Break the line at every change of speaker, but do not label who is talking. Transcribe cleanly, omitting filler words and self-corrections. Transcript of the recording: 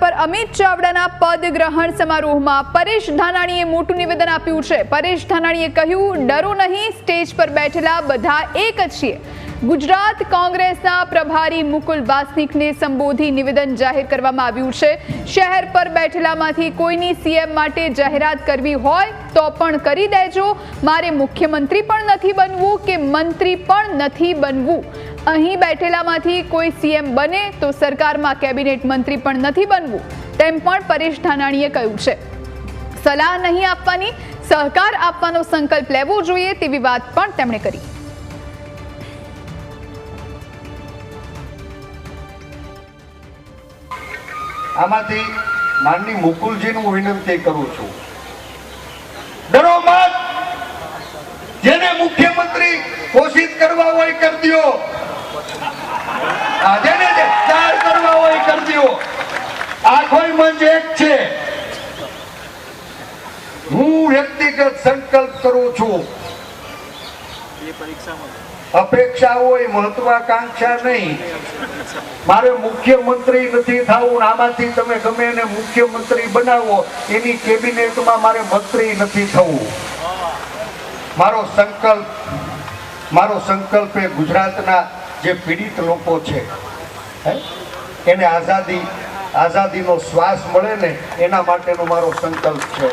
પર અમિત ચાવડાના પદ ગ્રહણ સમારોહમાં પરેશ ધાનાણીએ મોટું નિવેદન આપ્યું છે। પરેશ ધાનાણીએ કહ્યું, ડરો નહીં, સ્ટેજ પર બેઠેલા બધા એક જ છીએ। ગુજરાત કોંગ્રેસના પ્રભારી મુકુલ વાસનિકને સંબોધી નિવેદન જાહેર કરવામાં આવ્યું છે। શહેર પર બેઠેલામાંથી કોઈની સીએમ માટે જાહેરાત કરવી હોય તો પણ કરી દેજો। મારે મુખ્યમંત્રી પણ નથી બનવું કે મંત્રી પણ નથી બનવું। અહીં બેઠેલામાંથી કોઈ સીએમ બને તો સરકારમાં કેબિનેટ મંત્રી પણ નથી બનવું, તેમ પણ પરેશ ધાનાણીએ કહ્યું છે। સલાહ નહીં આપવાની, સહકાર આપવાનો સંકલ્પ લેવો જોઈએ તેવી વાત પણ તેમણે કરી।
આમાંથી માનની મુકુલજીનું વિનંતી કરું છું, ડરો મત। જેને મુખ્યમંત્રી ઘોષિત કરવા હોય કરી દો, જેને જાહેર કરવા હોય કરી દો। આખોય મંચ એક છે। હું વ્યક્તિગત સંકલ્પ કરું છું, અપેક્ષા હોય, મહત્વાકાંક્ષા નહીં। મારે મુખ્યમંત્રી નથી થવું, આમાંથી તમે ગમે એને મુખ્યમંત્રી બનાવો, એની કેબિનેટમાં મારે મંત્રી નથી થવું। મારો સંકલ્પ એ ગુજરાતના જે પીડિત લોકો છે એને આઝાદીનો શ્વાસ મળે ને એના માટેનો મારો સંકલ્પ છે।